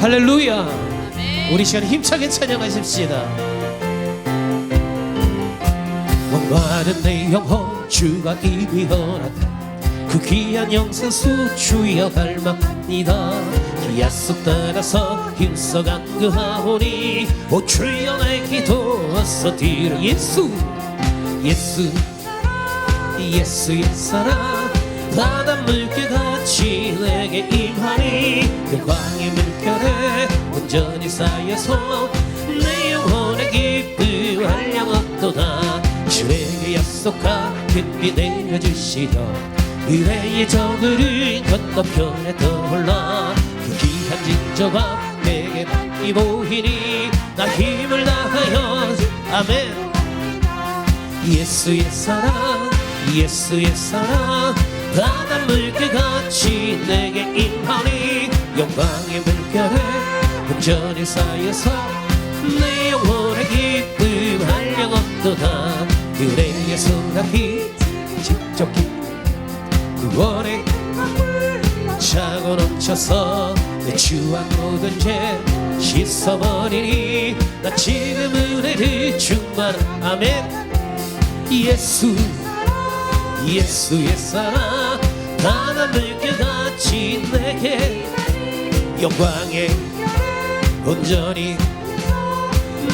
할렐루야. 우리 시간 힘차게 찬양하십시다. 원하는 내 영혼 주가 이미 허락한 그 귀한 영생수 주여 닮았습니다. 약속 따라서 힘써간 그 하오니 오 주여 내 기도 어서 드려. 예수 예수 예수의 사랑 바다 물결같이 내게 임하니 영광의 물결에 온전히 쌓여서 내 영혼의 기쁨 한량없도다. 주에게 약속한 깊이 내려주시려 의뢰의 저들은 건너편에 떠올라 그 귀한 진저가 내게 많이 보이니 나 힘을 다하여 아멘. 예수의 사랑 예수의 사랑 바다 물결같이 내게 임하니 영광의 물결에 온전히 쌓여서 내 영혼의 기쁨 한량없도다. 그래의 소나기 직접 구원의 차고 넘쳐서 내 추한 모든 죄 씻어버리니 나 지금 은혜를 충만. 아멘. 예수 예수의 사랑 바다 물결같이 내게 영광에 온전히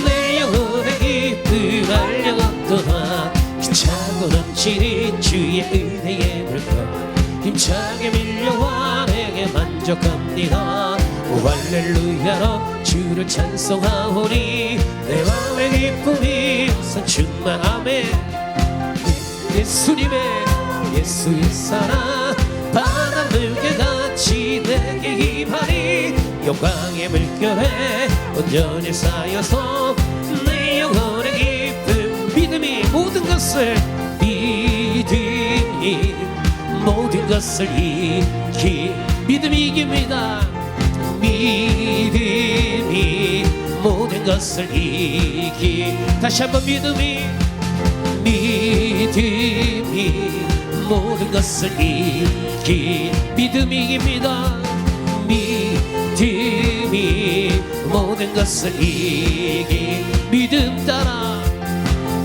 내 영혼의 기쁨 한량없도다. 차고 넘치는 주의 은혜의 물결 힘차게 밀려와 내게 만족합니다. 오 할렐루야로 주를 찬송하오니 내 마음의 기쁨이 우선 충만하네. 예수님의 예수의 사랑 바다 물결같이 내게 임하니 영광의 물결에 온전히 쌓여서 내 영혼의 기쁨 믿음이 모든 것을 믿음이 모든 것을 이기 믿음이 이깁니다. 믿음이 모든 것을 이기 다시 한번 믿음이 모든 것을 이기 믿음이 이깁니다. 믿음이 모든 것을 이기 믿음 따라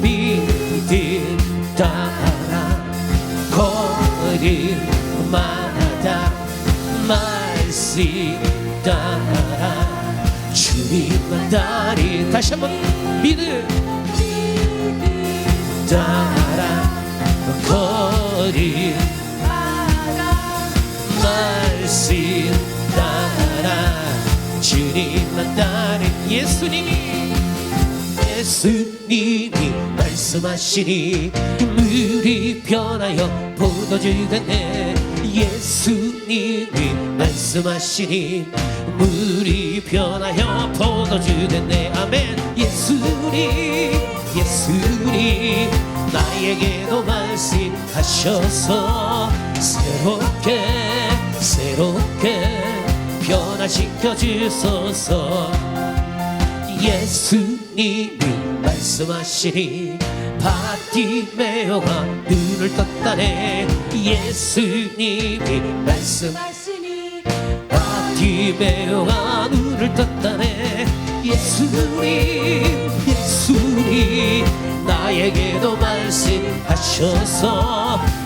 믿음 따라 걸음마다 말씀 따라 주님만 따리 다시 한번 믿음 따라 걸음 말씀 따라 주님만 따리 예수님이 말씀하시니 물이 변하여 포도주 됐네. 예수님이 말씀하시니 물이 변하여 포도주 됐네. 아멘. 예수님 나에게도 말씀하셔서 새롭게 변화시켜 주소서. 예수님이 말씀하시니 바티메오가 눈을 떴다네. 예수님이 말씀하시니 바티메오가 눈을 떴다네. 예수님 나에게도 말씀하셔서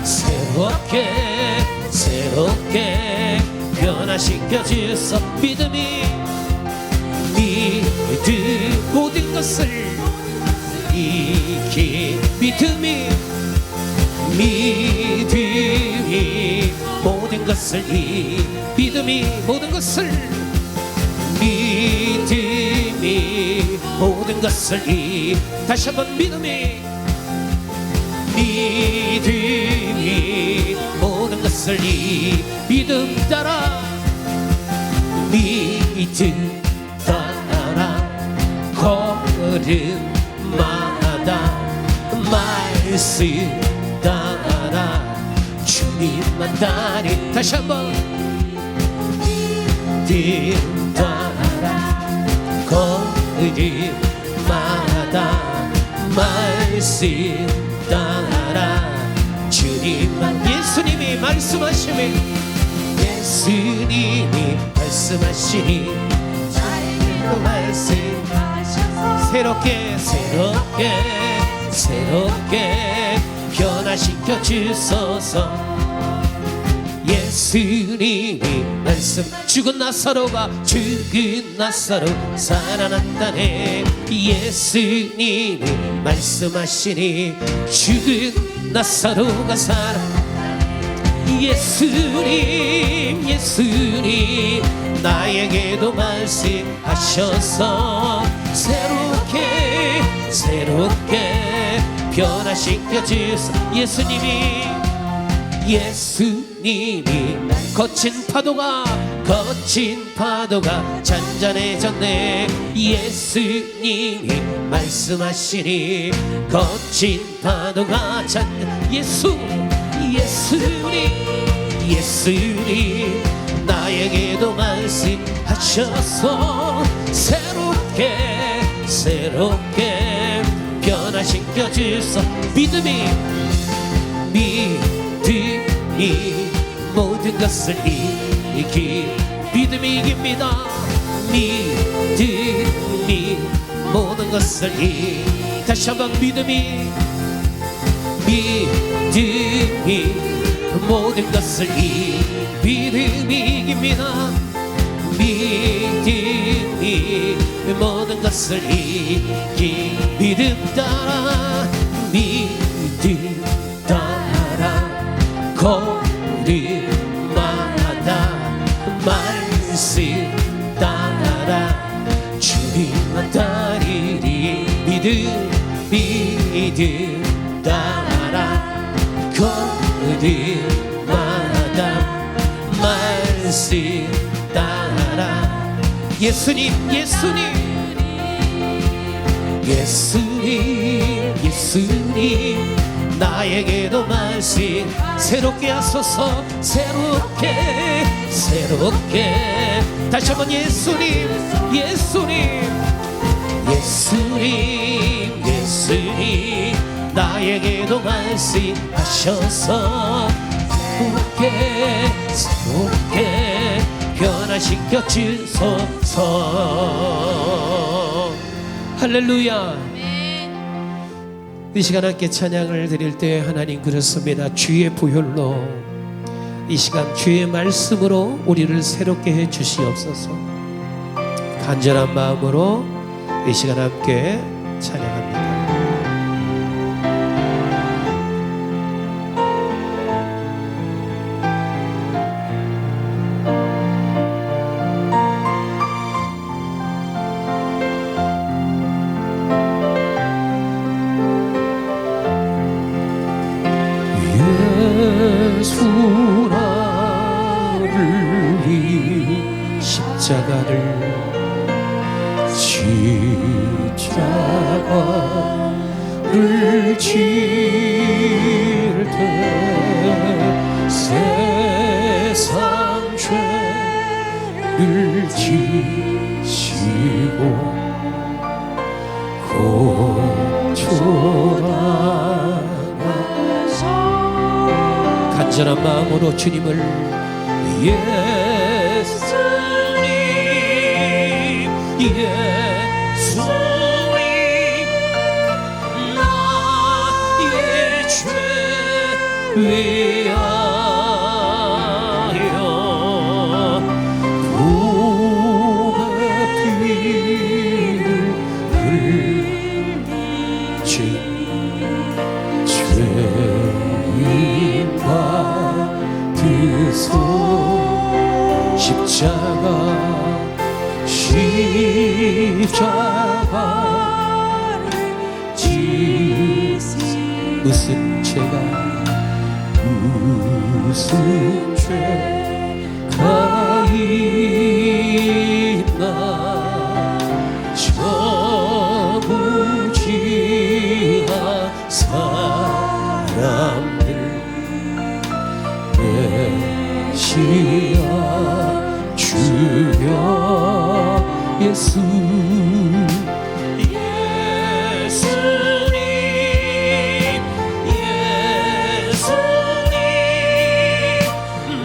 새롭게 변화시켜 주소. 믿음 모든 것을 이기 믿음이 모든 것을 믿음이 모든 것을 모든 것을 다시 한번 믿음이 모든 것을 믿음 따라 믿음 따라 걸음마다 말씀 따라 주님만 따리 다시 한번 믿음 따라 걸음마다 말씀 따라 주님만 예수님이 말씀하시니 나에게도 말씀하셔서 새롭게 변화시켜 주소서. 예수님이 말씀 죽은 나사로가 살아났다네. 예수님이 말씀하시니 죽은 나사로가 예수님 나에게도 말씀하셔서 새롭게 변화시켜 주소. 예수님이 거친 파도가 잔잔해졌네. 예수님이 말씀하시니 거친 파도가 예수님 나에게도 말씀하셔서 새롭게 변화시켜 주소. 믿음이 모든 것을 믿음이 이깁니다. 믿음이 모든 것을 다시 한번 믿음이 모든 것을 믿음이 이깁니다. 믿음이 모든 것을 믿음 따라 거리마다 말씀 따라 주님만 따르리. 믿음 따라 거리마다 말씀 따라. 예수님 나에게도 말씀 새롭게 하소서. 새롭게 다시 한번 예수님 나에게도 말씀하셔서 새롭게 변화시켜 주소서. 할렐루야. 이 시간 함께 찬양을 드릴 때 하나님 그렇습니다. 주의 보혈로 이 시간 주의 말씀으로 우리를 새롭게 해 주시옵소서. 간절한 마음으로 이 시간 함께 찬양합니다. 예수라를 위 십자가를 질 때 세상 죄를 지시고 고초라 간절한 마음으로 주님을 나의 죄 위하여 부의 피를 흘리신 죄인 받으소. 십자가를 지신 무슨 죄가 있나 저무지한 사람들 메시아 주여 예수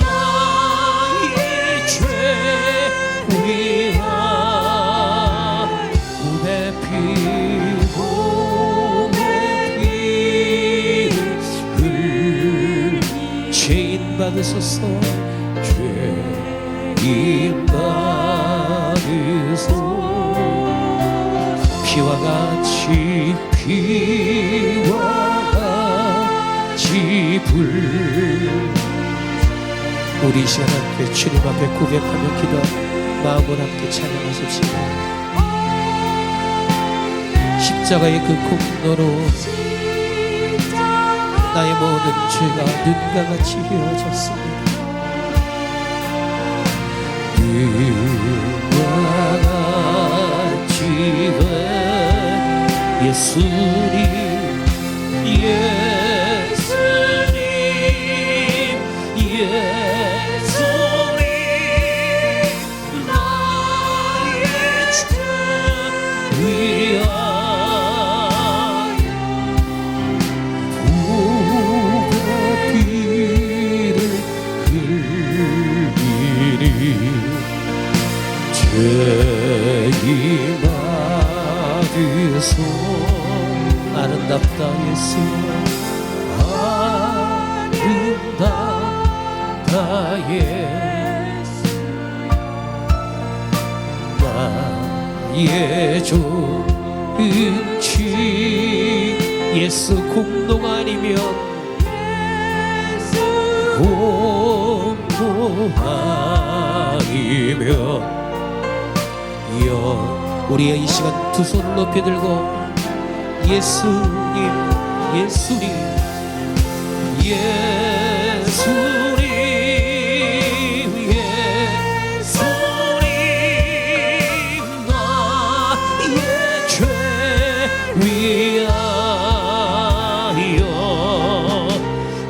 나의 죄 위하여 받으소서. 죄인 받으소. 피와 같이 피와 같이 불. 우리 이 시간 함께 주님 앞에 고백하며 기도 마음을 함께 찬양하십시오. 십자가의 그 공로로 나의 모든 죄가 눈과 같이 헤어졌습니다. 눈과 같이 된 예수님, 예수님, 예수님, 나의 죄 위하여 죄인 받으소. 아름답다 예수, 아름답다 예수. 나의 존치 예수 공동 아니면 공동 아니면 우리의 이 시간 두 손을 높이 들고 예수님, 예수님, 예수님, 예수님, 나의 죄 위하여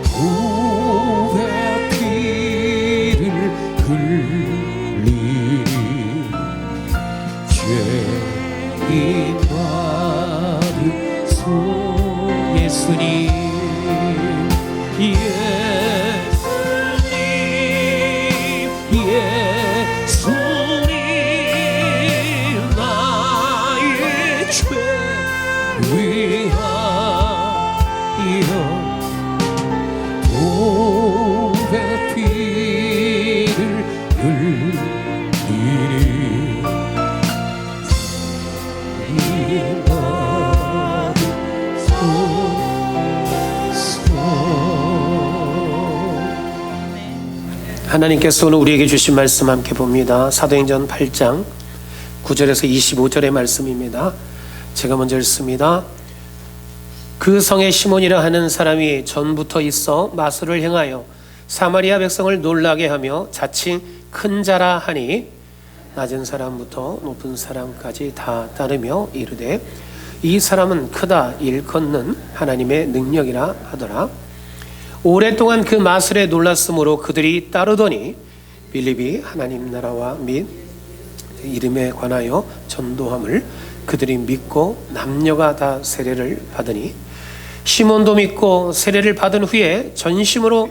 후회 피를 흘리리. 죄인 받으소. 예수님, 예수님, 예수님, 나의 죄 위하여 보배 피를 흘리리. 하나님께서 오늘 우리에게 주신 말씀 함께 봅니다. 사도행전 8장 9절에서 25절의 말씀입니다. 제가 먼저 읽습니다. 그 성에 시몬이라 하는 사람이 전부터 있어 마술을 행하여 사마리아 백성을 놀라게 하며 자칭 큰 자라 하니 낮은 사람부터 높은 사람까지 다 따르며 이르되 이 사람은 크다 일컫는 하나님의 능력이라 하더라. 오랫동안 그 마술에 놀랐으므로 그들이 따르더니 빌립이 하나님 나라와 및 이름에 관하여 전도함을 그들이 믿고 남녀가 다 세례를 받으니 시몬도 믿고 세례를 받은 후에 전심으로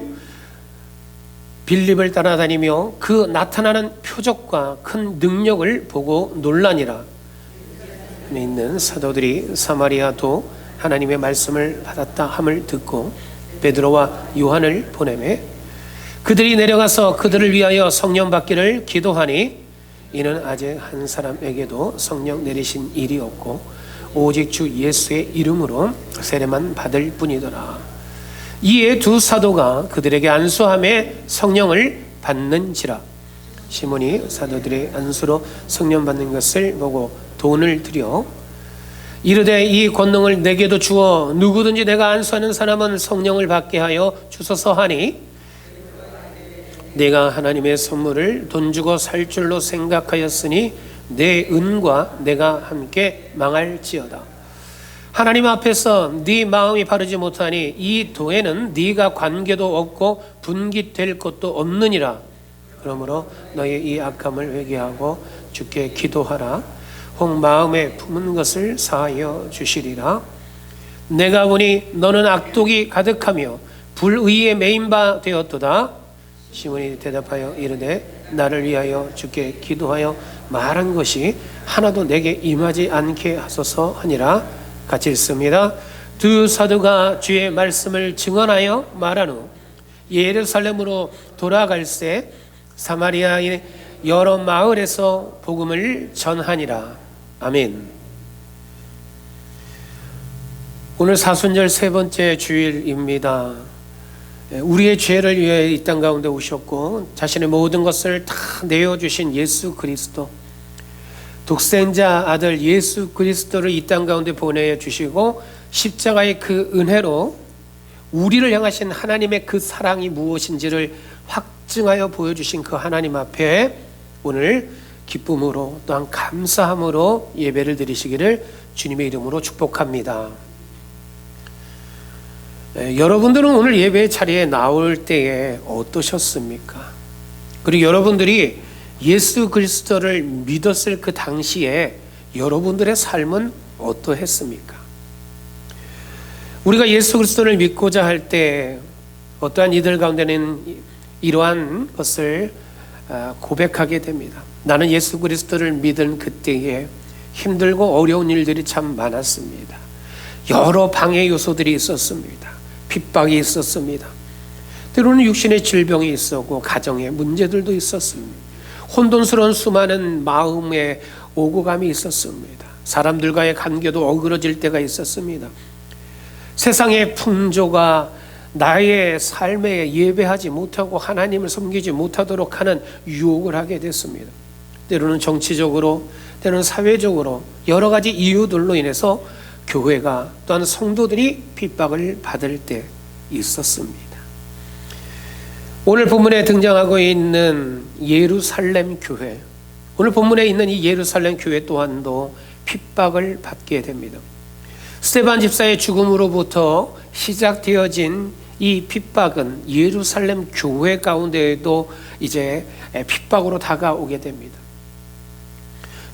빌립을 따라다니며 그 나타나는 표적과 큰 능력을 보고 놀라니라. 있는 사도들이 사마리아도 하나님의 말씀을 받았다 함을 듣고 베드로와 요한을 보내매 그들이 내려가서 그들을 위하여 성령 받기를 기도하니 이는 아직 한 사람에게도 성령 내리신 일이 없고 오직 주 예수의 이름으로 세례만 받을 뿐이더라. 이에 두 사도가 그들에게 안수함에 성령을 받는지라. 시몬이 사도들의 안수로 성령 받는 것을 보고 돈을 들여 이르되 이 권능을 내게도 주어 누구든지 내가 안수하는 사람은 성령을 받게 하여 주소서 하니 내가 하나님의 선물을 돈 주고 살 줄로 생각하였으니 내 은과 내가 함께 망할지어다. 하나님 앞에서 네 마음이 바르지 못하니 이 도에는 네가 관계도 없고 분깃될 것도 없느니라. 그러므로 너의 이 악함을 회개하고 주께 기도하라. 혹 마음에 품은 것을 사하여 주시리라. 내가 보니 너는 악독이 가득하며 불의에 매인 바 되었도다. 시몬이 대답하여 이르되 나를 위하여 주께 기도하여 말한 것이 하나도 내게 임하지 않게 하소서 하니라. 같이 읽습니다. 두 사도가 주의 말씀을 증언하여 말한 후 예루살렘으로 돌아갈새 사마리아의 여러 마을에서 복음을 전하니라. 아멘. 오늘 사순절 세 번째 주일입니다. 우리의 죄를 위해 이 땅 가운데 오셨고 자신의 모든 것을 다 내어주신 예수 그리스도, 독생자 아들 예수 그리스도를 이 땅 가운데 보내주시고 십자가의 그 은혜로 우리를 향하신 하나님의 그 사랑이 무엇인지를 확증하여 보여주신 그 하나님 앞에 오늘 기쁨으로 또한 감사함으로 예배를 드리시기를 주님의 이름으로 축복합니다. 여러분들은 오늘 예배 자리에 나올 때에 어떠셨습니까? 그리고 여러분들이 예수 그리스도를 믿었을 그 당시에 여러분들의 삶은 어떠했습니까? 우리가 예수 그리스도를 믿고자 할 때 어떠한 이들 가운데는 이러한 것을 고백하게 됩니다. 나는 예수 그리스도를 믿은 그때에 힘들고 어려운 일들이 참 많았습니다. 여러 방해 요소들이 있었습니다. 핍박이 있었습니다. 때로는 육신의 질병이 있었고 가정의 문제들도 있었습니다. 혼돈스러운 수많은 마음의 오고감이 있었습니다. 사람들과의 관계도 어그러질 때가 있었습니다. 세상의 풍조가 나의 삶에 예배하지 못하고 하나님을 섬기지 못하도록 하는 유혹을 하게 됐습니다. 때로는 정치적으로, 때로는 사회적으로 여러 가지 이유들로 인해서 교회가 또한 성도들이 핍박을 받을 때 있었습니다. 오늘 본문에 등장하고 있는 예루살렘 교회, 오늘 본문에 있는 이 예루살렘 교회 또한도 핍박을 받게 됩니다. 스데반 집사의 죽음으로부터 시작되어진 이 핍박은 예루살렘 교회 가운데에도 이제 핍박으로 다가오게 됩니다.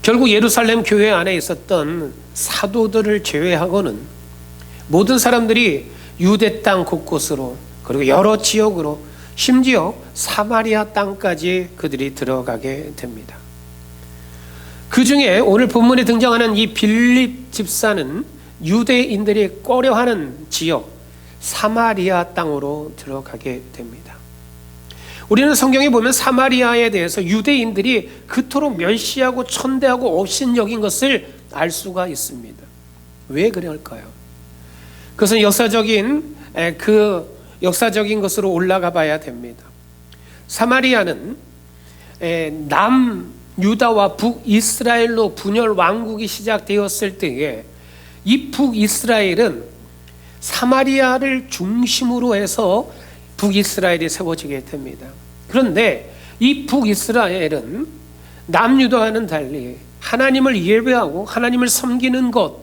결국 예루살렘 교회 안에 있었던 사도들을 제외하고는 모든 사람들이 유대 땅 곳곳으로 그리고 여러 지역으로 심지어 사마리아 땅까지 그들이 들어가게 됩니다. 그 중에 오늘 본문에 등장하는 이 빌립 집사는 유대인들이 꺼려하는 지역 사마리아 땅으로 들어가게 됩니다. 우리는 성경에 보면 사마리아에 대해서 유대인들이 그토록 멸시하고 천대하고 업신여긴 것을 알 수가 있습니다. 왜 그럴까요? 그것은 역사적인 것으로 올라가 봐야 됩니다. 사마리아는 남유다와 북이스라엘로 분열 왕국이 시작되었을 때에 이 북이스라엘은 사마리아를 중심으로 해서 북이스라엘이 세워지게 됩니다. 그런데 이 북이스라엘은 남유다와는 달리 하나님을 예배하고 하나님을 섬기는 것,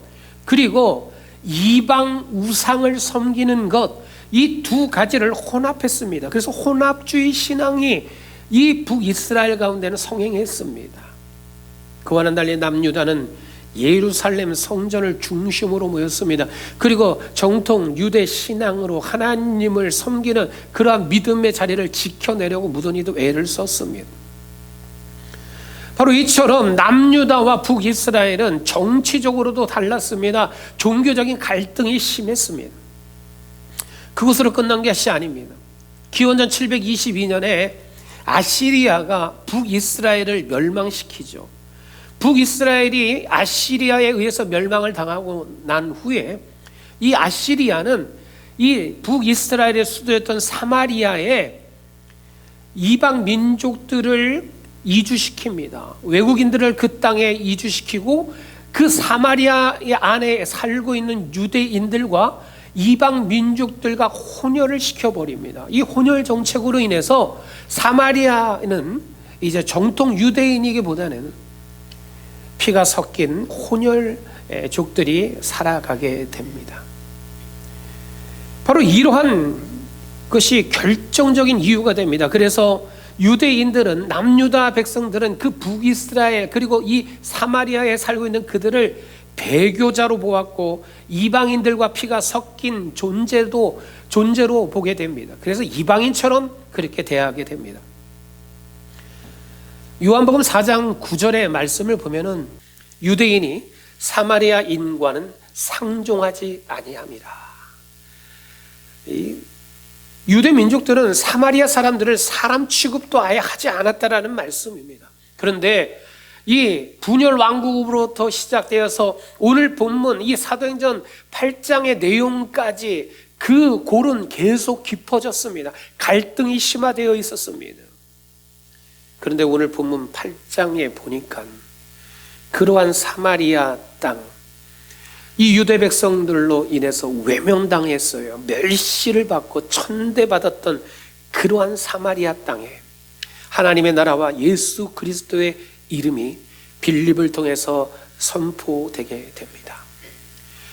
그리고 이방 우상을 섬기는 것, 이 두 가지를 혼합했습니다. 그래서 혼합주의 신앙이 이 북이스라엘 가운데는 성행했습니다. 그와는 달리 남유다는 예루살렘 성전을 중심으로 모였습니다. 그리고 정통 유대 신앙으로 하나님을 섬기는 그러한 믿음의 자리를 지켜내려고 무던히도 애를 썼습니다. 바로 이처럼 남유다와 북이스라엘은 정치적으로도 달랐습니다. 종교적인 갈등이 심했습니다. 그것으로 끝난 것이 아닙니다. 기원전 722년에 아시리아가 북이스라엘을 멸망시키죠. 북이스라엘이 아시리아에 의해서 멸망을 당하고 난 후에 이 아시리아는 이 북이스라엘의 수도였던 사마리아에 이방 민족들을 이주시킵니다. 외국인들을 그 땅에 이주시키고 그 사마리아 안에 살고 있는 유대인들과 이방 민족들과 혼혈을 시켜버립니다. 이 혼혈 정책으로 인해서 사마리아는 이제 정통 유대인이기보다는 피가 섞인 혼혈족들이 살아가게 됩니다. 바로 이러한 것이 결정적인 이유가 됩니다. 그래서 유대인들은, 남유다 백성들은 그 북이스라엘 그리고 이 사마리아에 살고 있는 그들을 배교자로 보았고 이방인들과 피가 섞인 존재로 보게 됩니다. 그래서 이방인처럼 그렇게 대하게 됩니다. 요한복음 4장 9절의 말씀을 보면은 유대인이 사마리아인과는 상종하지 아니함이라. 유대 민족들은 사마리아 사람들을 사람 취급도 아예 하지 않았다라는 말씀입니다. 그런데 이 분열 왕국으로부터 시작되어서 오늘 본문 이 사도행전 8장의 내용까지 그 골은 계속 깊어졌습니다. 갈등이 심화되어 있었습니다. 그런데 오늘 본문 8장에 보니까 그러한 사마리아 땅, 이 유대 백성들로 인해서 외면당했어요. 멸시를 받고 천대받았던 그러한 사마리아 땅에 하나님의 나라와 예수 그리스도의 이름이 빌립을 통해서 선포되게 됩니다.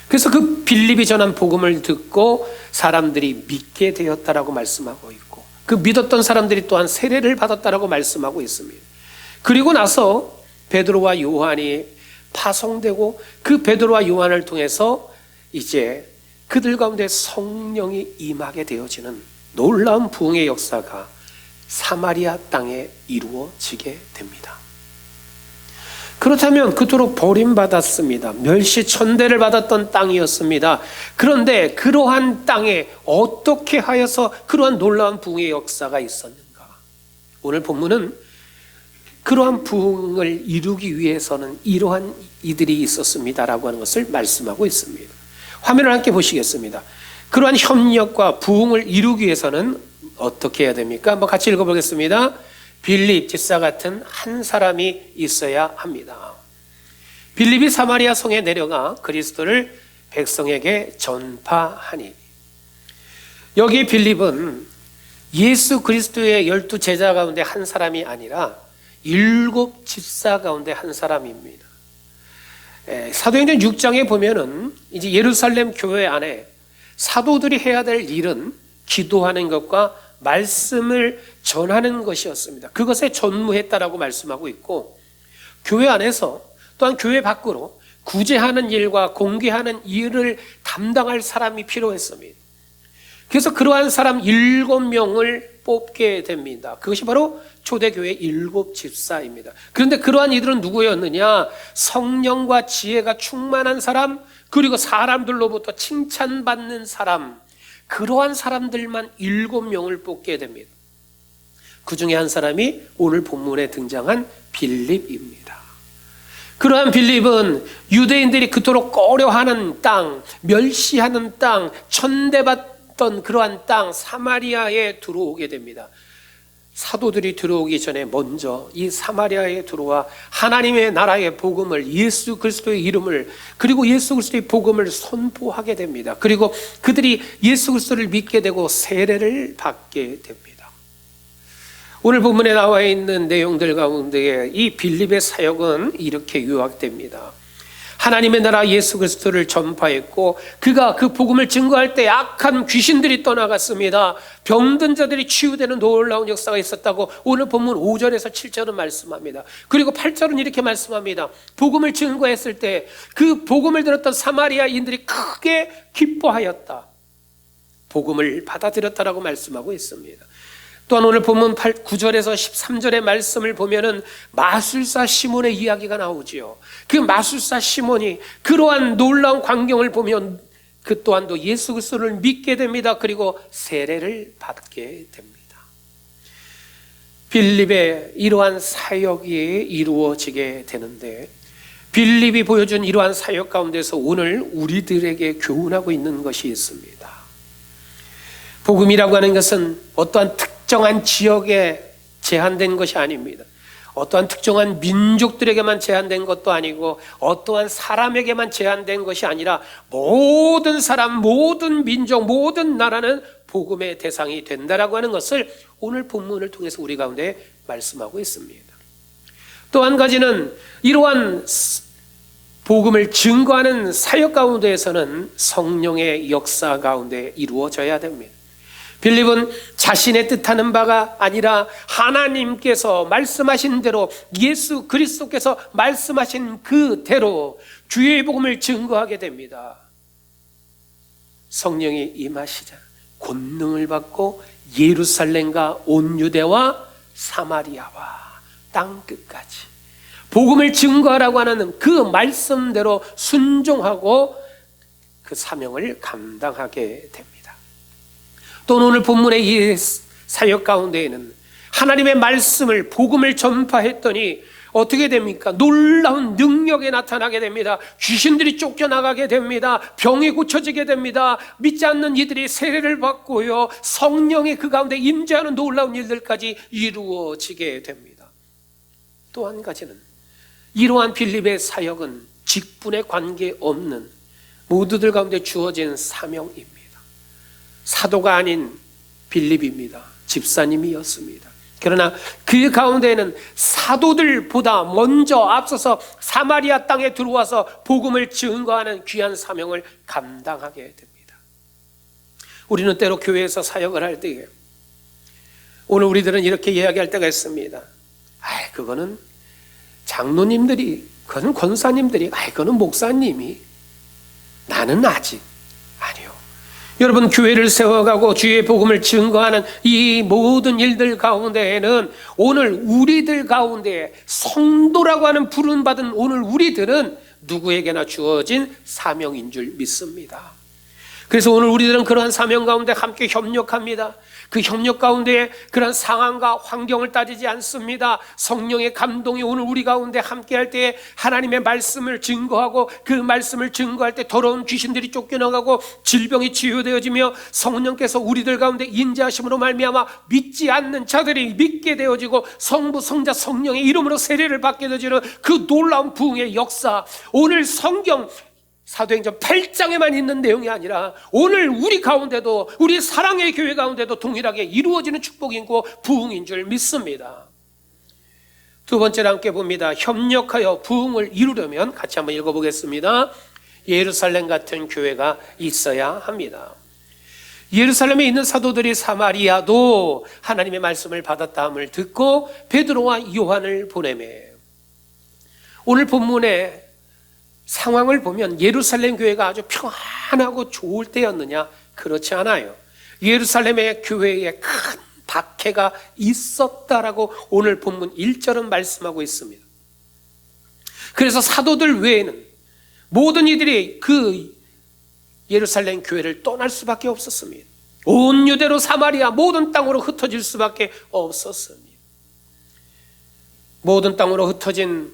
그래서 그 빌립이 전한 복음을 듣고 사람들이 믿게 되었다라고 말씀하고 있고, 그 믿었던 사람들이 또한 세례를 받았다라고 말씀하고 있습니다. 그리고 나서 베드로와 요한이 파송되고 그 베드로와 요한을 통해서 이제 그들 가운데 성령이 임하게 되어지는 놀라운 부흥의 역사가 사마리아 땅에 이루어지게 됩니다. 그렇다면 그토록 버림받았습니다. 멸시 천대를 받았던 땅이었습니다. 그런데 그러한 땅에 어떻게 하여서 그러한 놀라운 부흥의 역사가 있었는가? 오늘 본문은 그러한 부흥을 이루기 위해서는 이러한 이들이 있었습니다라고 하는 것을 말씀하고 있습니다. 화면을 함께 보시겠습니다. 그러한 협력과 부흥을 이루기 위해서는 어떻게 해야 됩니까? 한번 같이 읽어보겠습니다. 빌립 집사 같은 한 사람이 있어야 합니다. 빌립이 사마리아 성에 내려가 그리스도를 백성에게 전파하니, 여기 빌립은 예수 그리스도의 12 제자 가운데 한 사람이 아니라 7 집사 가운데 한 사람입니다. 사도행전 6장에 보면은 이제 예루살렘 교회 안에 사도들이 해야 될 일은 기도하는 것과 말씀을 전하는 것이었습니다. 그것에 전무했다라고 말씀하고 있고, 교회 안에서 또한 교회 밖으로 구제하는 일과 공개하는 일을 담당할 사람이 필요했습니다. 그래서 그러한 사람 7명을 뽑게 됩니다. 그것이 바로 초대교회 7 집사입니다. 그런데 그러한 이들은 누구였느냐? 성령과 지혜가 충만한 사람, 그리고 사람들로부터 칭찬받는 사람, 그러한 사람들만 7명을 뽑게 됩니다. 그 중에 한 사람이 오늘 본문에 등장한 빌립입니다. 그러한 빌립은 유대인들이 그토록 꺼려하는 땅, 멸시하는 땅, 천대받던 그러한 땅 사마리아에 들어오게 됩니다. 사도들이 들어오기 전에 먼저 이 사마리아에 들어와 하나님의 나라의 복음을, 예수 그리스도의 이름을, 그리고 예수 그리스도의 복음을 선포하게 됩니다. 그리고 그들이 예수 그리스도를 믿게 되고 세례를 받게 됩니다. 오늘 본문에 나와 있는 내용들 가운데 이 빌립의 사역은 이렇게 요약됩니다. 하나님의 나라 예수 그리스도를 전파했고, 그가 그 복음을 증거할 때 악한 귀신들이 떠나갔습니다. 병든 자들이 치유되는 놀라운 역사가 있었다고 오늘 본문 5절에서 7절은 말씀합니다. 그리고 8절은 이렇게 말씀합니다. 복음을 증거했을 때 그 복음을 들었던 사마리아인들이 크게 기뻐하였다. 복음을 받아들였다라고 말씀하고 있습니다. 또한 오늘 본문 9절에서 13절의 말씀을 보면은 마술사 시몬의 이야기가 나오지요. 그 마술사 시몬이 그러한 놀라운 광경을 보면 그 또한도 예수 그리스도를 믿게 됩니다. 그리고 세례를 받게 됩니다. 빌립의 이러한 사역이 이루어지게 되는데, 빌립이 보여준 이러한 사역 가운데서 오늘 우리들에게 교훈하고 있는 것이 있습니다. 복음이라고 하는 것은 어떠한 특정한 지역에 제한된 것이 아닙니다. 어떠한 특정한 민족들에게만 제한된 것도 아니고 어떠한 사람에게만 제한된 것이 아니라 모든 사람, 모든 민족, 모든 나라는 복음의 대상이 된다라고 하는 것을 오늘 본문을 통해서 우리 가운데 말씀하고 있습니다. 또 한 가지는 이러한 복음을 증거하는 사역 가운데에서는 성령의 역사 가운데 이루어져야 됩니다. 빌립은 자신의 뜻하는 바가 아니라 하나님께서 말씀하신 대로, 예수 그리스도께서 말씀하신 그대로 주의 복음을 증거하게 됩니다. 성령이 임하시자 권능을 받고 예루살렘과 온 유대와 사마리아와 땅 끝까지 복음을 증거하라고 하는 그 말씀대로 순종하고 그 사명을 감당하게 됩니다. 또 오늘 본문의 이 사역 가운데에는 하나님의 말씀을, 복음을 전파했더니 어떻게 됩니까? 놀라운 능력이 나타나게 됩니다. 귀신들이 쫓겨나가게 됩니다. 병이 고쳐지게 됩니다. 믿지 않는 이들이 세례를 받고요, 성령이 그 가운데 임재하는 놀라운 일들까지 이루어지게 됩니다. 또 한 가지는 이러한 빌립의 사역은 직분에 관계없는 모두들 가운데 주어진 사명입니다. 사도가 아닌 빌립입니다. 집사님이었습니다. 그러나 그 가운데에는 사도들보다 먼저 앞서서 사마리아 땅에 들어와서 복음을 증거하는 귀한 사명을 감당하게 됩니다. 우리는 때로 교회에서 사역을 할 때에 오늘 우리들은 이렇게 이야기할 때가 있습니다. 그거는 장로님들이, 그건 권사님들이, 그거는 목사님이, 나는 아직. 아니요. 여러분, 교회를 세워가고 주의 복음을 증거하는 이 모든 일들 가운데에는 오늘 우리들 가운데 성도라고 하는 부름받은 오늘 우리들은 누구에게나 주어진 사명인 줄 믿습니다. 그래서 오늘 우리들은 그러한 사명 가운데 함께 협력합니다. 그 협력 가운데 그런 상황과 환경을 따지지 않습니다. 성령의 감동이 오늘 우리 가운데 함께할 때 하나님의 말씀을 증거하고, 그 말씀을 증거할 때 더러운 귀신들이 쫓겨나가고 질병이 치유되어지며 성령께서 우리들 가운데 인자하심으로 말미암아 믿지 않는 자들이 믿게 되어지고 성부, 성자, 성령의 이름으로 세례를 받게 되어지는 그 놀라운 부흥의 역사, 오늘 성경 사도행전 8장에만 있는 내용이 아니라 오늘 우리 가운데도, 우리 사랑의 교회 가운데도 동일하게 이루어지는 축복이고 부흥인 줄 믿습니다. 두 번째로 함께 봅니다. 협력하여 부흥을 이루려면 같이 한번 읽어보겠습니다. 예루살렘 같은 교회가 있어야 합니다. 예루살렘에 있는 사도들이 사마리아도 하나님의 말씀을 받았다함을 듣고 베드로와 요한을 보내매, 오늘 본문에 상황을 보면 예루살렘 교회가 아주 평안하고 좋을 때였느냐? 그렇지 않아요. 예루살렘의 교회에 큰 박해가 있었다라고 오늘 본문 1절은 말씀하고 있습니다. 그래서 사도들 외에는 모든 이들이 그 예루살렘 교회를 떠날 수밖에 없었습니다. 온 유대로 사마리아 모든 땅으로 흩어질 수밖에 없었습니다. 모든 땅으로 흩어진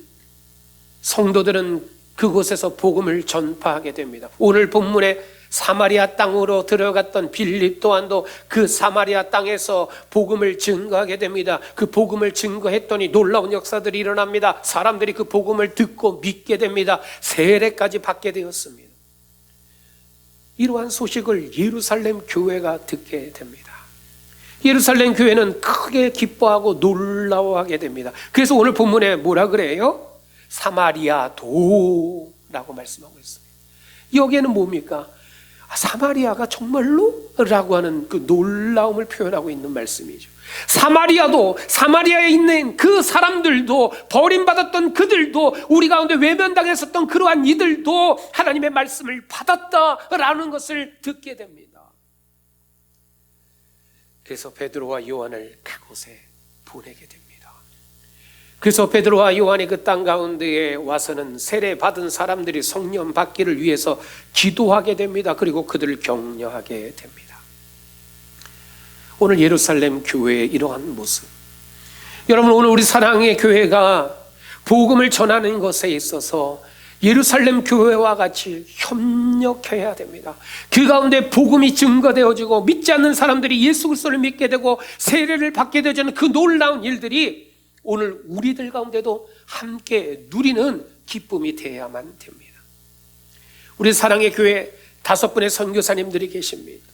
성도들은 그곳에서 복음을 전파하게 됩니다. 오늘 본문에 사마리아 땅으로 들어갔던 빌립 또한도 그 사마리아 땅에서 복음을 증거하게 됩니다. 그 복음을 증거했더니 놀라운 역사들이 일어납니다. 사람들이 그 복음을 듣고 믿게 됩니다. 세례까지 받게 되었습니다. 이러한 소식을 예루살렘 교회가 듣게 됩니다. 예루살렘 교회는 크게 기뻐하고 놀라워하게 됩니다. 그래서 오늘 본문에 뭐라 그래요? 사마리아도라고 말씀하고 있습니다. 여기에는 뭡니까? 사마리아가 정말로? 라고 하는 그 놀라움을 표현하고 있는 말씀이죠. 사마리아도, 사마리아에 있는 그 사람들도, 버림받았던 그들도, 우리 가운데 외면당했었던 그러한 이들도 하나님의 말씀을 받았다라는 것을 듣게 됩니다. 그래서 베드로와 요한을 그곳에 보내게 됩니다. 그래서 베드로와 요한이 그 땅 가운데에 와서는 세례 받은 사람들이 성령 받기를 위해서 기도하게 됩니다. 그리고 그들을 격려하게 됩니다. 오늘 예루살렘 교회의 이러한 모습, 여러분, 오늘 우리 사랑의 교회가 복음을 전하는 것에 있어서 예루살렘 교회와 같이 협력해야 됩니다. 그 가운데 복음이 증거되어지고 믿지 않는 사람들이 예수 그리스도를 믿게 되고 세례를 받게 되는 그 놀라운 일들이 오늘 우리들 가운데도 함께 누리는 기쁨이 되어야만 됩니다. 우리 사랑의 교회 5분의 선교사님들이 계십니다.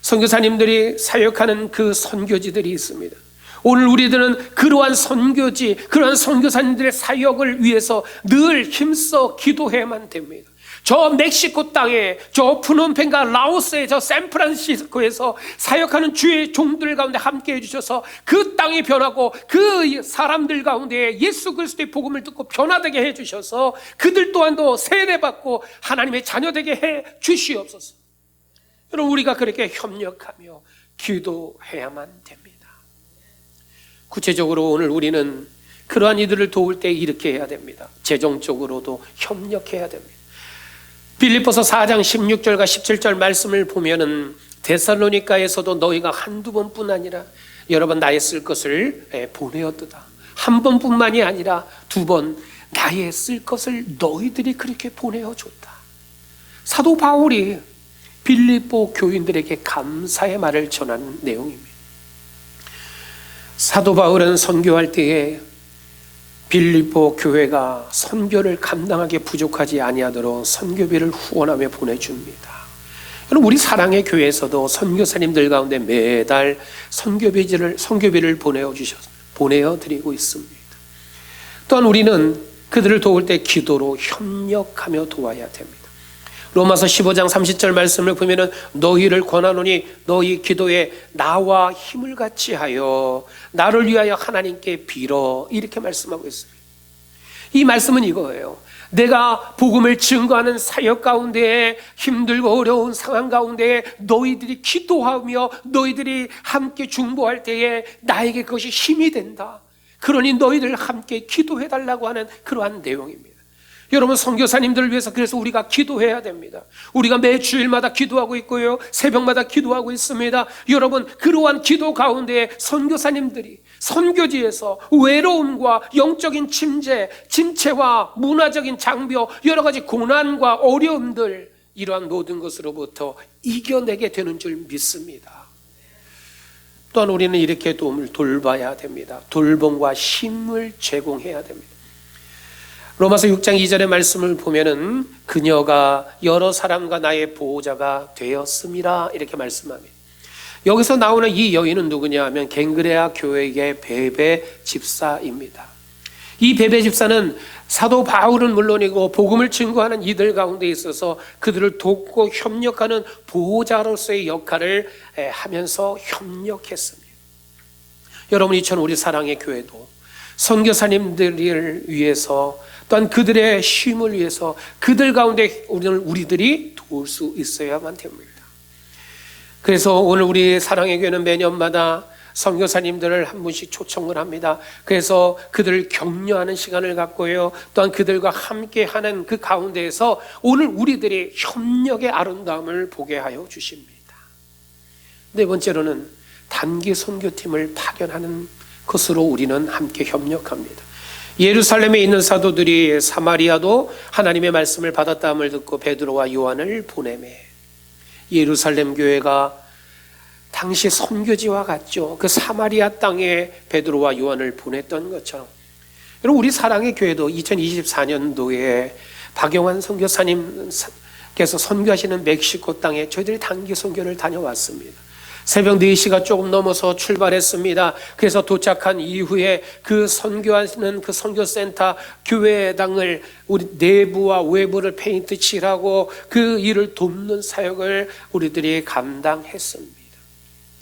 선교사님들이 사역하는 그 선교지들이 있습니다. 오늘 우리들은 그러한 선교지, 그러한 선교사님들의 사역을 위해서 늘 힘써 기도해야만 됩니다. 저 멕시코 땅에, 저 푸놈펜과 라오스의 저 샌프란시스코에서 사역하는 주의 종들 가운데 함께 해주셔서 그 땅이 변하고 그 사람들 가운데 예수 그리스도의 복음을 듣고 변화되게 해주셔서 그들 또한도 세례받고 하나님의 자녀되게 해 주시옵소서. 여러분, 우리가 그렇게 협력하며 기도해야만 됩니다. 구체적으로 오늘 우리는 그러한 이들을 도울 때 이렇게 해야 됩니다. 재정적으로도 협력해야 됩니다. 빌립보서 4장 16절과 17절 말씀을 보면은 데살로니가에서도 너희가 한두 번뿐 아니라 여러 번 나의 쓸 것을 보내었도다. 한 번뿐만이 아니라 두 번 나의 쓸 것을 너희들이 그렇게 보내어줬다. 사도 바울이 빌립보 교인들에게 감사의 말을 전하는 내용입니다. 사도 바울은 선교할 때에 빌립보 교회가 선교를 감당하기 부족하지 아니하도록 선교비를 후원하며 보내줍니다. 우리 사랑의 교회에서도 선교사님들 가운데 매달 선교비를 보내어드리고 있습니다. 또한 우리는 그들을 도울 때 기도로 협력하며 도와야 됩니다. 로마서 15장 30절 말씀을 보면 너희를 권하노니 너희 기도에 나와 힘을 같이 하여 나를 위하여 하나님께 빌어, 이렇게 말씀하고 있습니다. 이 말씀은 이거예요. 내가 복음을 증거하는 사역 가운데 힘들고 어려운 상황 가운데 너희들이 기도하며 너희들이 함께 중보할 때에 나에게 그것이 힘이 된다. 그러니 너희들 함께 기도해달라고 하는 그러한 내용입니다. 여러분, 선교사님들을 위해서 그래서 우리가 기도해야 됩니다. 우리가 매 주일마다 기도하고 있고요, 새벽마다 기도하고 있습니다. 여러분, 그러한 기도 가운데 선교사님들이 선교지에서 외로움과 영적인 침체와 문화적인 장벽, 여러 가지 고난과 어려움들, 이러한 모든 것으로부터 이겨내게 되는 줄 믿습니다. 또한 우리는 이렇게 도움을 돌봐야 됩니다. 돌봄과 힘을 제공해야 됩니다. 로마서 6장 2절의 말씀을 보면은 그녀가 여러 사람과 나의 보호자가 되었음이라, 이렇게 말씀합니다. 여기서 나오는 이 여인은 누구냐 하면 갱그레아 교회의 베베 집사입니다. 이 베베 집사는 사도 바울은 물론이고 복음을 증거하는 이들 가운데 있어서 그들을 돕고 협력하는 보호자로서의 역할을 하면서 협력했습니다. 여러분, 이처럼 우리 사랑의 교회도 선교사님들을 위해서 또한 그들의 쉼을 위해서 그들 가운데 우리들이 도울 수 있어야만 됩니다. 그래서 오늘 우리 사랑의 교회는 매년마다 선교사님들을 한 분씩 초청을 합니다. 그래서 그들을 격려하는 시간을 갖고요, 또한 그들과 함께 하는 그 가운데에서 오늘 우리들이 협력의 아름다움을 보게 하여 주십니다. 네 번째로는 단기 선교팀을 파견하는 것으로 우리는 함께 협력합니다. 예루살렘에 있는 사도들이 사마리아도 하나님의 말씀을 받았다함을 듣고 베드로와 요한을 보내매, 예루살렘 교회가 당시 선교지와 같죠. 그 사마리아 땅에 베드로와 요한을 보냈던 것처럼 여러분, 우리 사랑의 교회도 2024년도에 박영환 선교사님께서 선교하시는 멕시코 땅에 저희들이 단기 선교를 다녀왔습니다. 새벽 4시가 조금 넘어서 출발했습니다. 그래서 도착한 이후에 그 선교하시는 그 선교센터 교회당을 우리 내부와 외부를 페인트 칠하고 그 일을 돕는 사역을 우리들이 감당했습니다.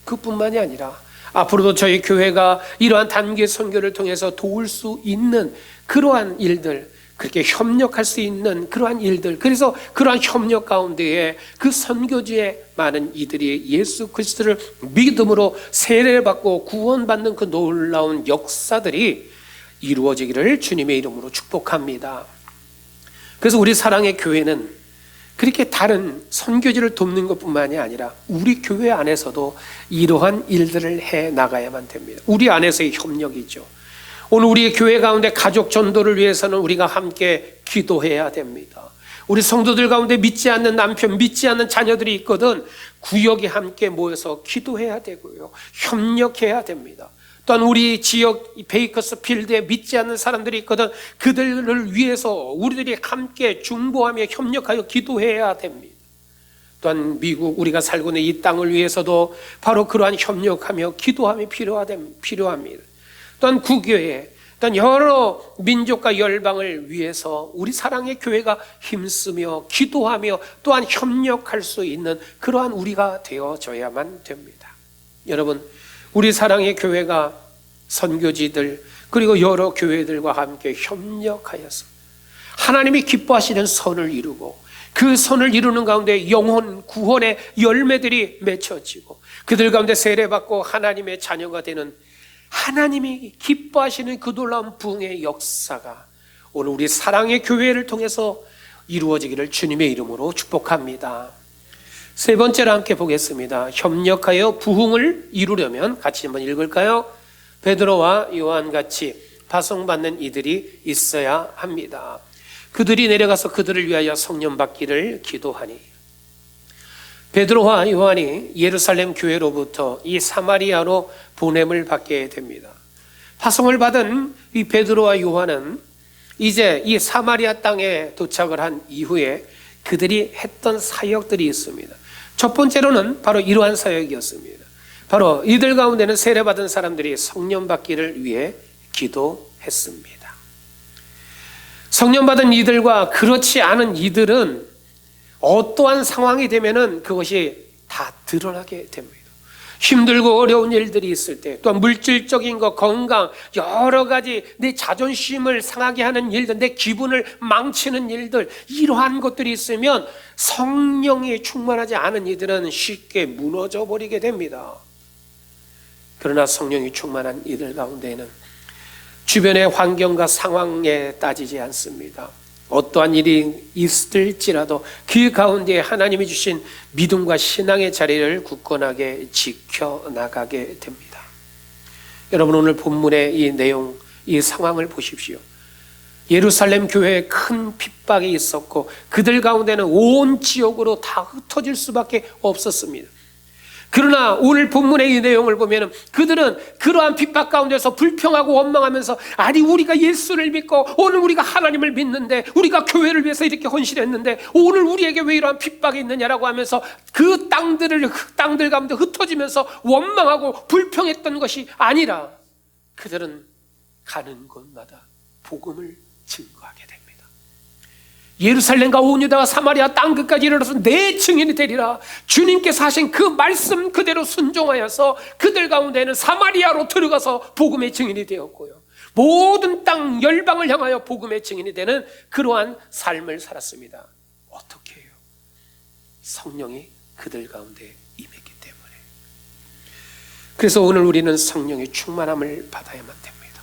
그뿐만이 아니라 앞으로도 저희 교회가 이러한 단기 선교를 통해서 도울 수 있는 그러한 일들, 그렇게 협력할 수 있는 그러한 일들, 그래서 그러한 협력 가운데에 그 선교지에 많은 이들이 예수 그리스도를 믿음으로 세례를 받고 구원받는 그 놀라운 역사들이 이루어지기를 주님의 이름으로 축복합니다. 그래서 우리 사랑의 교회는 그렇게 다른 선교지를 돕는 것뿐만이 아니라 우리 교회 안에서도 이러한 일들을 해 나가야만 됩니다. 우리 안에서의 협력이죠. 오늘 우리 교회 가운데 가족 전도를 위해서는 우리가 함께 기도해야 됩니다. 우리 성도들 가운데 믿지 않는 남편, 믿지 않는 자녀들이 있거든 구역에 함께 모여서 기도해야 되고요, 협력해야 됩니다. 또한 우리 지역 베이커스필드에 믿지 않는 사람들이 있거든 그들을 위해서 우리들이 함께 중보하며 협력하여 기도해야 됩니다. 또한 미국, 우리가 살고 있는 이 땅을 위해서도 바로 그러한 협력하며 기도함이 필요합니다. 또한 국교회, 또한 여러 민족과 열방을 위해서 우리 사랑의 교회가 힘쓰며 기도하며 또한 협력할 수 있는 그러한 우리가 되어져야만 됩니다. 여러분, 우리 사랑의 교회가 선교지들 그리고 여러 교회들과 함께 협력하여서 하나님이 기뻐하시는 선을 이루고 그 선을 이루는 가운데 영혼 구원의 열매들이 맺혀지고 그들 가운데 세례받고 하나님의 자녀가 되는 하나님이 기뻐하시는 그 놀라운 부흥의 역사가 오늘 우리 사랑의 교회를 통해서 이루어지기를 주님의 이름으로 축복합니다. 세 번째로 함께 보겠습니다. 협력하여 부흥을 이루려면 같이 한번 읽을까요? 베드로와 요한같이 파송받는 이들이 있어야 합니다. 그들이 내려가서 그들을 위하여 성령 받기를 기도하니. 베드로와 요한이 예루살렘 교회로부터 이 사마리아로 보냄을 받게 됩니다. 파송을 받은 이 베드로와 요한은 이제 이 사마리아 땅에 도착을 한 이후에 그들이 했던 사역들이 있습니다. 첫 번째로는 바로 이러한 사역이었습니다. 바로 이들 가운데는 세례받은 사람들이 성령 받기를 위해 기도했습니다. 성령 받은 이들과 그렇지 않은 이들은 어떠한 상황이 되면은 그것이 다 드러나게 됩니다. 힘들고 어려운 일들이 있을 때, 또한 물질적인 것, 건강, 여러 가지 내 자존심을 상하게 하는 일들, 내 기분을 망치는 일들, 이러한 것들이 있으면 성령이 충만하지 않은 이들은 쉽게 무너져 버리게 됩니다. 그러나 성령이 충만한 이들 가운데에는 주변의 환경과 상황에 따지지 않습니다. 어떠한 일이 있을지라도 그 가운데 하나님이 주신 믿음과 신앙의 자리를 굳건하게 지켜나가게 됩니다. 여러분, 오늘 본문의 이 내용, 이 상황을 보십시오. 예루살렘 교회에 큰 핍박이 있었고 그들 가운데는 온 지역으로 다 흩어질 수밖에 없었습니다. 그러나 오늘 본문의 이 내용을 보면 그들은 그러한 핍박 가운데서 불평하고 원망하면서, 아니 우리가 예수를 믿고 오늘 우리가 하나님을 믿는데, 우리가 교회를 위해서 이렇게 헌신했는데 오늘 우리에게 왜 이러한 핍박이 있느냐라고 하면서 그 땅들 가운데 흩어지면서 원망하고 불평했던 것이 아니라 그들은 가는 곳마다 복음을 증거하게 됩니다. 예루살렘과 온 유다와 사마리아 땅끝까지 이르러서 내 증인이 되리라. 주님께서 하신 그 말씀 그대로 순종하여서 그들 가운데는 사마리아로 들어가서 복음의 증인이 되었고요, 모든 땅 열방을 향하여 복음의 증인이 되는 그러한 삶을 살았습니다. 어떻게 해요? 성령이 그들 가운데 임했기 때문에. 그래서 오늘 우리는 성령의 충만함을 받아야만 됩니다.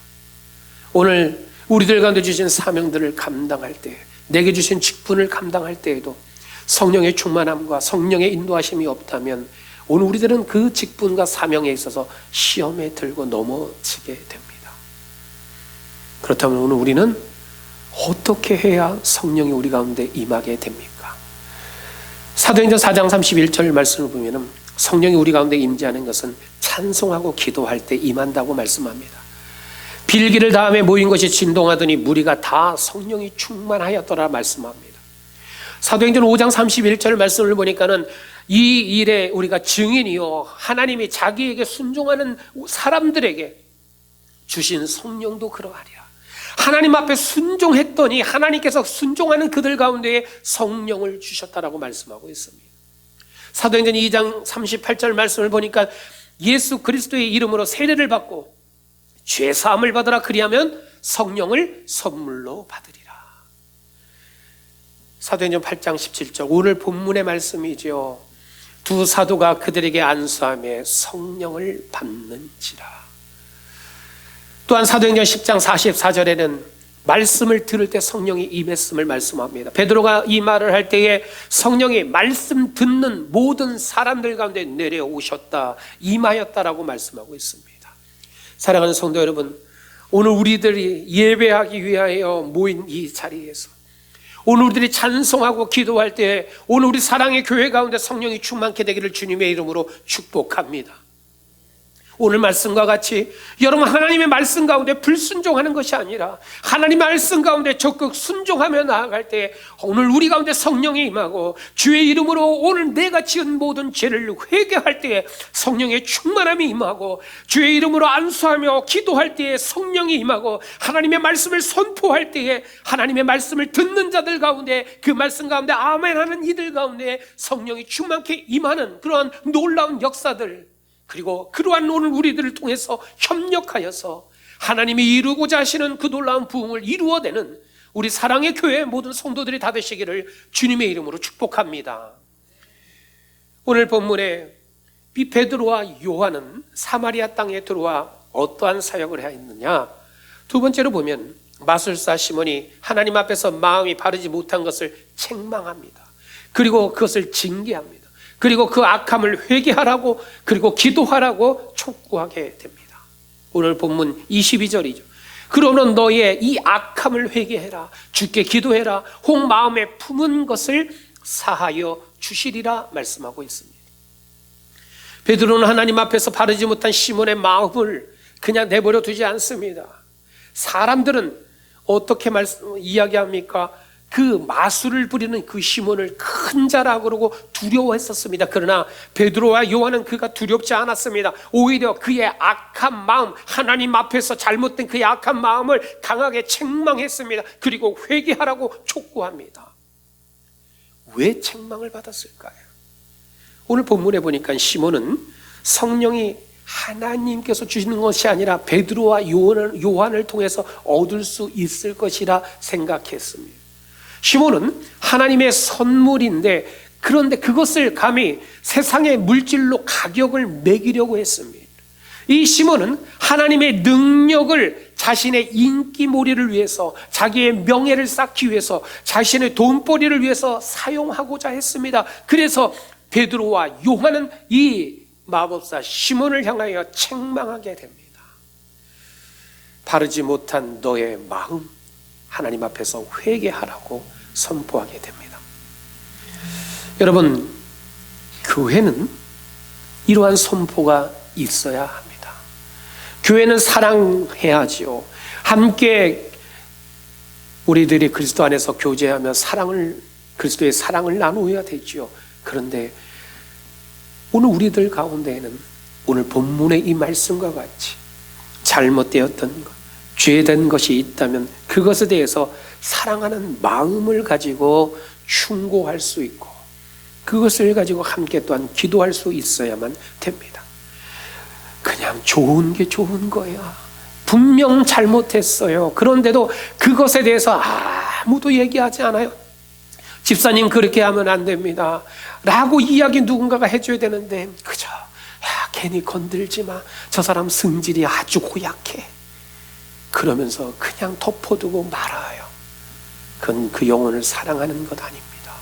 오늘 우리들 가운데 주신 사명들을 감당할 때, 내게 주신 직분을 감당할 때에도 성령의 충만함과 성령의 인도하심이 없다면 오늘 우리들은 그 직분과 사명에 있어서 시험에 들고 넘어지게 됩니다. 그렇다면 오늘 우리는 어떻게 해야 성령이 우리 가운데 임하게 됩니까? 사도행전 4장 31절 말씀을 보면 성령이 우리 가운데 임재하는 것은 찬송하고 기도할 때 임한다고 말씀합니다. 빌기를 다음에 모인 것이 진동하더니 무리가 다 성령이 충만하였더라 말씀합니다. 사도행전 5장 31절 말씀을 보니까는 이 일에 우리가 증인이요, 하나님이 자기에게 순종하는 사람들에게 주신 성령도 그러하리라. 하나님 앞에 순종했더니 하나님께서 순종하는 그들 가운데에 성령을 주셨다라고 말씀하고 있습니다. 사도행전 2장 38절 말씀을 보니까 예수 그리스도의 이름으로 세례를 받고 죄 사함을 받으라, 그리하면 성령을 선물로 받으리라. 사도행전 8장 17절 오늘 본문의 말씀이죠. 두 사도가 그들에게 안수하며 성령을 받는지라. 또한 사도행전 10장 44절에는 말씀을 들을 때 성령이 임했음을 말씀합니다. 베드로가 이 말을 할 때에 성령이 말씀 듣는 모든 사람들 가운데 내려오셨다, 임하였다라고 말씀하고 있습니다. 사랑하는 성도 여러분, 오늘 우리들이 예배하기 위하여 모인 이 자리에서 오늘 우리들이 찬송하고 기도할 때 오늘 우리 사랑의 교회 가운데 성령이 충만케 되기를 주님의 이름으로 축복합니다. 오늘 말씀과 같이 여러분, 하나님의 말씀 가운데 불순종하는 것이 아니라 하나님의 말씀 가운데 적극 순종하며 나아갈 때 오늘 우리 가운데 성령이 임하고 주의 이름으로 오늘 내가 지은 모든 죄를 회개할 때에 성령의 충만함이 임하고 주의 이름으로 안수하며 기도할 때에 성령이 임하고 하나님의 말씀을 선포할 때에 하나님의 말씀을 듣는 자들 가운데 그 말씀 가운데 아멘하는 이들 가운데 성령이 충만케 임하는 그러한 놀라운 역사들, 그리고 그러한 오늘 우리들을 통해서 협력하여서 하나님이 이루고자 하시는 그 놀라운 부흥을 이루어내는 우리 사랑의 교회 모든 성도들이 다 되시기를 주님의 이름으로 축복합니다. 오늘 본문에 이 베드로와 요한은 사마리아 땅에 들어와 어떠한 사역을 하였느냐? 두 번째로 보면 마술사 시몬이 하나님 앞에서 마음이 바르지 못한 것을 책망합니다. 그리고 그것을 징계합니다. 그리고 그 악함을 회개하라고, 그리고 기도하라고 촉구하게 됩니다. 오늘 본문 22절이죠. 그러는 너의 이 악함을 회개해라, 주께 기도해라, 혹 마음에 품은 것을 사하여 주시리라 말씀하고 있습니다. 베드로는 하나님 앞에서 바르지 못한 시몬의 마음을 그냥 내버려 두지 않습니다. 사람들은 어떻게 이야기합니까? 그 마술을 부리는 그 시몬을 큰 자라 그러고 두려워했었습니다. 그러나 베드로와 요한은 그가 두렵지 않았습니다. 오히려 그의 악한 마음, 하나님 앞에서 잘못된 그의 악한 마음을 강하게 책망했습니다. 그리고 회개하라고 촉구합니다. 왜 책망을 받았을까요? 오늘 본문에 보니까 시몬은 성령이 하나님께서 주시는 것이 아니라 베드로와 요한을 통해서 얻을 수 있을 것이라 생각했습니다. 시몬은 하나님의 선물인데, 그런데 그것을 감히 세상의 물질로 가격을 매기려고 했습니다. 이 시몬은 하나님의 능력을 자신의 인기몰이를 위해서, 자기의 명예를 쌓기 위해서, 자신의 돈벌이를 위해서 사용하고자 했습니다. 그래서 베드로와 요한은 이 마법사 시몬을 향하여 책망하게 됩니다. 바르지 못한 너의 마음, 하나님 앞에서 회개하라고 선포하게 됩니다. 여러분, 교회는 이러한 선포가 있어야 합니다. 교회는 사랑해야지요. 함께 우리들이 그리스도 안에서 교제하며 그리스도의 사랑을 나누어야 되지요. 그런데 오늘 우리들 가운데에는 오늘 본문의 이 말씀과 같이 잘못되었던 것, 죄된 것이 있다면 그것에 대해서 사랑하는 마음을 가지고 충고할 수 있고, 그것을 가지고 함께 또한 기도할 수 있어야만 됩니다. 그냥 좋은 게 좋은 거야, 분명 잘못했어요, 그런데도 그것에 대해서 아무도 얘기하지 않아요. 집사님 그렇게 하면 안 됩니다 라고 이야기 누군가가 해줘야 되는데, 그저 괜히 건들지 마, 저 사람 성질이 아주 고약해, 그러면서 그냥 덮어두고 말아요. 그건 그 영혼을 사랑하는 것 아닙니다.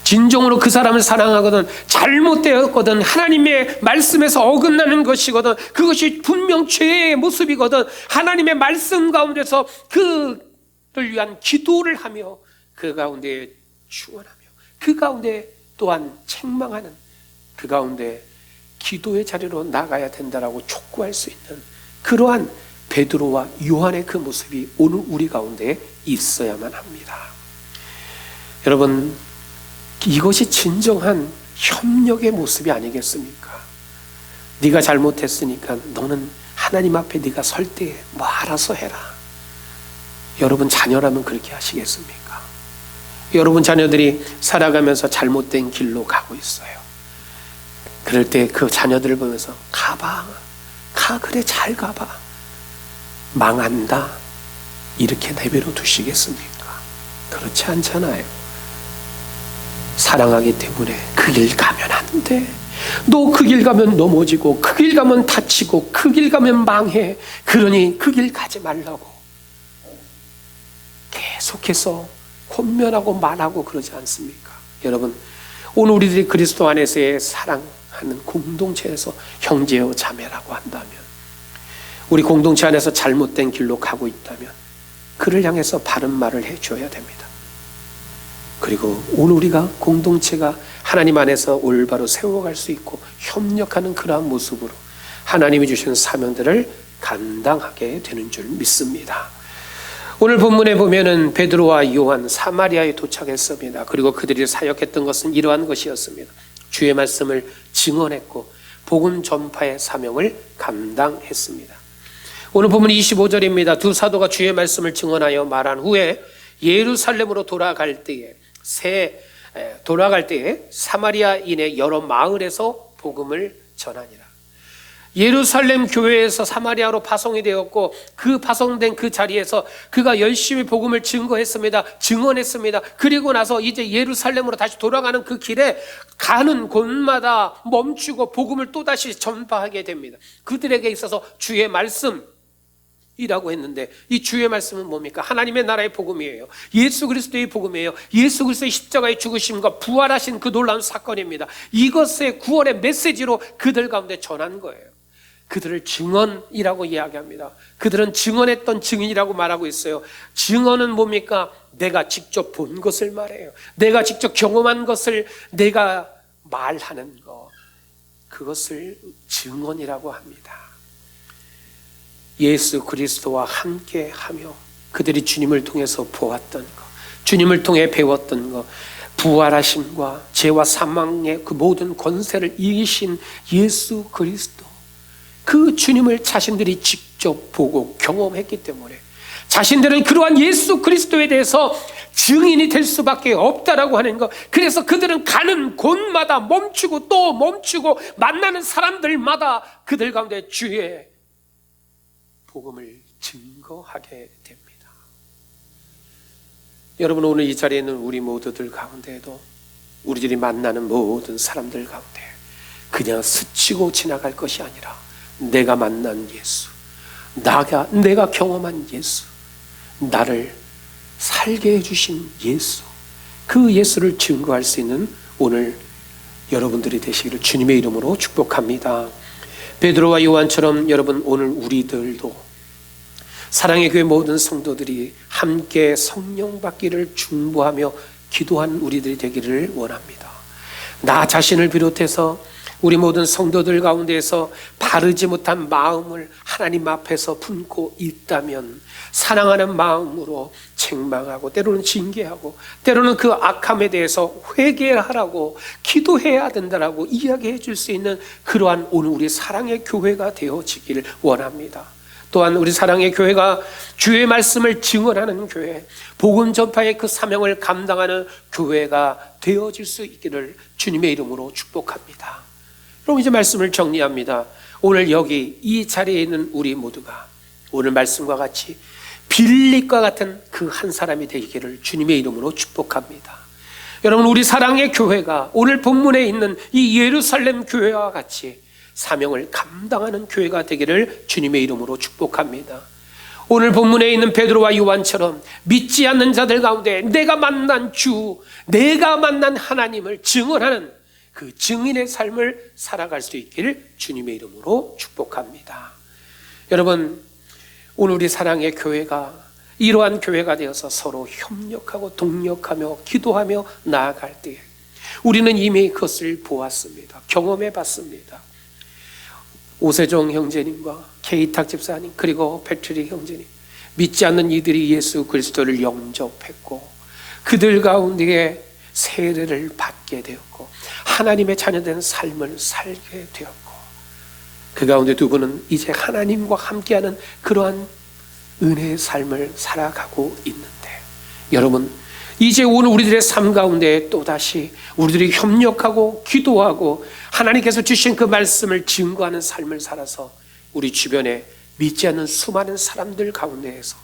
진정으로 그 사람을 사랑하거든, 잘못되었거든, 하나님의 말씀에서 어긋나는 것이거든, 그것이 분명 죄의 모습이거든, 하나님의 말씀 가운데서 그를 위한 기도를 하며 그 가운데 축원하며 그 가운데 또한 책망하는, 그 가운데 기도의 자리로 나가야 된다라고 촉구할 수 있는 그러한 베드로와 요한의 그 모습이 오늘 우리 가운데 있어야만 합니다. 여러분, 이것이 진정한 협력의 모습이 아니겠습니까? 네가 잘못했으니까 너는 하나님 앞에 네가 설 때 뭐 알아서 해라. 여러분 자녀라면 그렇게 하시겠습니까? 여러분 자녀들이 살아가면서 잘못된 길로 가고 있어요. 그럴 때 그 자녀들을 보면서 가봐, 그래 잘 가봐, 망한다 이렇게 내버려 두시겠습니까? 그렇지 않잖아요. 사랑하기 때문에 그 길 가면 안 돼, 너 그 길 가면 넘어지고, 그 길 가면 다치고, 그 길 가면 망해, 그러니 그 길 가지 말라고 계속해서 권면하고 말하고 그러지 않습니까? 여러분, 오늘 우리들이 그리스도 안에서의 사랑하는 공동체에서 형제요 자매라고 한다면, 우리 공동체 안에서 잘못된 길로 가고 있다면 그를 향해서 바른 말을 해줘야 됩니다. 그리고 오늘 우리가 공동체가 하나님 안에서 올바로 세워갈 수 있고 협력하는 그러한 모습으로 하나님이 주신 사명들을 감당하게 되는 줄 믿습니다. 오늘 본문에 보면은 베드로와 요한 사마리아에 도착했습니다. 그리고 그들이 사역했던 것은 이러한 것이었습니다. 주의 말씀을 증언했고 복음 전파의 사명을 감당했습니다. 오늘 본문 25절입니다. 두 사도가 주의 말씀을 증언하여 말한 후에 예루살렘으로 돌아갈 때에 사마리아인의 여러 마을에서 복음을 전하니라. 예루살렘 교회에서 사마리아로 파송이 되었고, 그 파송된 그 자리에서 그가 열심히 복음을 증언했습니다. 그리고 나서 이제 예루살렘으로 다시 돌아가는 그 길에 가는 곳마다 멈추고 복음을 또다시 전파하게 됩니다. 그들에게 있어서 주의 말씀, 이라고 했는데, 이 주의 말씀은 뭡니까? 하나님의 나라의 복음이에요. 예수 그리스도의 복음이에요. 예수 그리스도의 십자가의 죽으심과 부활하신 그 놀라운 사건입니다. 이것의 구원의 메시지로 그들 가운데 전한 거예요. 그들을 증언이라고 이야기합니다. 그들은 증언했던 증인이라고 말하고 있어요. 증언은 뭡니까? 내가 직접 본 것을 말해요. 내가 직접 경험한 것을 내가 말하는 것, 그것을 증언이라고 합니다. 예수 그리스도와 함께 하며 그들이 주님을 통해서 보았던 것, 주님을 통해 배웠던 것, 부활하심과 죄와 사망의 그 모든 권세를 이기신 예수 그리스도, 그 주님을 자신들이 직접 보고 경험했기 때문에 자신들은 그러한 예수 그리스도에 대해서 증인이 될 수밖에 없다라고 하는 것. 그래서 그들은 가는 곳마다 멈추고 또 멈추고 만나는 사람들마다 그들 가운데 주의 복음을 증거하게 됩니다. 여러분, 오늘 이 자리에 있는 우리 모두들 가운데에도 우리들이 만나는 모든 사람들 가운데 그냥 스치고 지나갈 것이 아니라 내가 만난 예수, 내가 경험한 예수, 나를 살게 해주신 예수, 그 예수를 증거할 수 있는 오늘 여러분들이 되시기를 주님의 이름으로 축복합니다. 베드로와 요한처럼 여러분, 오늘 우리들도 사랑의 교회 모든 성도들이 함께 성령 받기를 중보하며 기도하는 우리들이 되기를 원합니다. 나 자신을 비롯해서 우리 모든 성도들 가운데에서 바르지 못한 마음을 하나님 앞에서 품고 있다면 사랑하는 마음으로 책망하고 때로는 징계하고 때로는 그 악함에 대해서 회개하라고 기도해야 된다라고 이야기해 줄 수 있는 그러한 오늘 우리 사랑의 교회가 되어지기를 원합니다. 또한 우리 사랑의 교회가 주의 말씀을 증언하는 교회, 복음 전파의 그 사명을 감당하는 교회가 되어질 수 있기를 주님의 이름으로 축복합니다. 그럼 이제 말씀을 정리합니다. 오늘 여기 이 자리에 있는 우리 모두가 오늘 말씀과 같이 빌립과 같은 그 한 사람이 되기를 주님의 이름으로 축복합니다. 여러분, 우리 사랑의 교회가 오늘 본문에 있는 이 예루살렘 교회와 같이 사명을 감당하는 교회가 되기를 주님의 이름으로 축복합니다. 오늘 본문에 있는 베드로와 요한처럼 믿지 않는 자들 가운데 내가 만난 주, 내가 만난 하나님을 증언하는 그 증인의 삶을 살아갈 수 있기를 주님의 이름으로 축복합니다. 여러분, 오늘 우리 사랑의 교회가 이러한 교회가 되어서 서로 협력하고 동력하며 기도하며 나아갈 때에 우리는 이미 그것을 보았습니다. 경험해 봤습니다. 오세종 형제님과 케이탁 집사님, 그리고 패트릭 형제님, 믿지 않는 이들이 예수 그리스도를 영접했고 그들 가운데 세례를 받게 되었고 하나님의 자녀된 삶을 살게 되었고 그 가운데 두 분은 이제 하나님과 함께하는 그러한 은혜의 삶을 살아가고 있는데, 여러분, 이제 오늘 우리들의 삶 가운데 또다시 우리들이 협력하고 기도하고 하나님께서 주신 그 말씀을 증거하는 삶을 살아서 우리 주변에 믿지 않는 수많은 사람들 가운데에서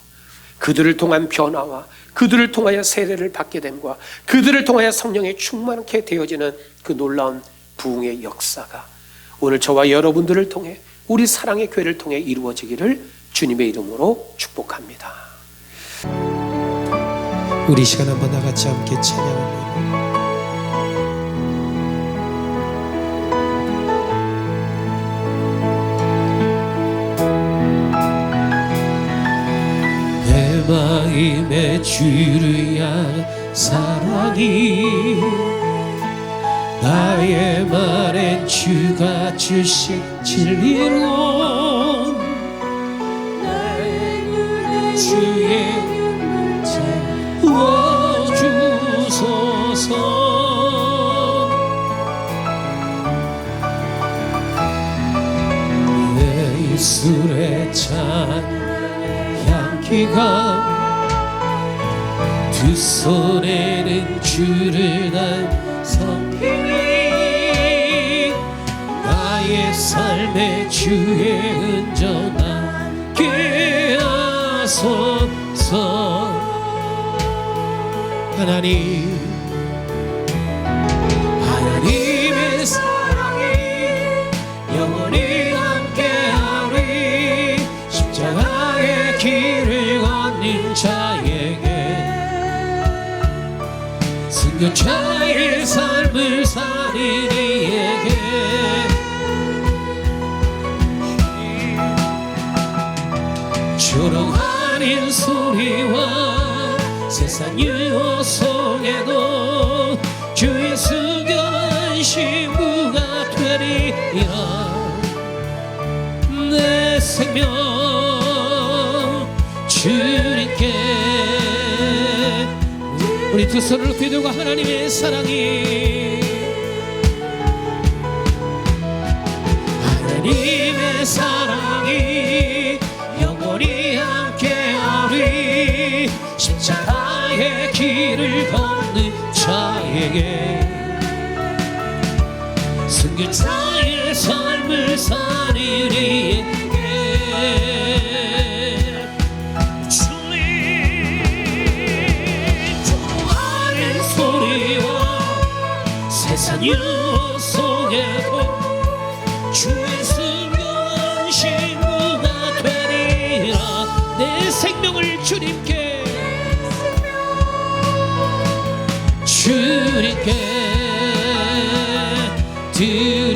그들을 통한 변화와 그들을 통하여 세례를 받게 됨과 그들을 통하여 성령에 충만케 되어지는 그 놀라운 부흥의 역사가 오늘 저와 여러분들을 통해 우리 사랑의 교회를 통해 이루어지기를 주님의 이름으로 축복합니다. 우리 시간 한번 다 같이 함께 찬양합니다. 마음의 주를 향한 사랑이 나의 말엔 주가 주신 진리로 나의 눈에 주의 채워주소서. 내 입술에 찬 향기가 두 손에는 주를 단 성령이 나의 삶에 주의 흔적 남게 하소서. 하나님의 사랑이 영원히 함께하리. 십자가의 아닌 자에게 순교자의 삶을 사는 이에게 조롱하는 소리와 세상 유혹에도 주의 순결한 신부가 되리라. 내 생명 주님께 우리 두 손을 높이 들고 하나님의 사랑이 하나님의 사랑이 영원히 함께하리. 십자가의 길을 걷는 자에게 순교자의 삶을 사는 이에게 주님 조롱하는 소리와 세상 유혹 속에도 주의 순교한 신부가 되리라. 내 생명을 주님께 주님께 드리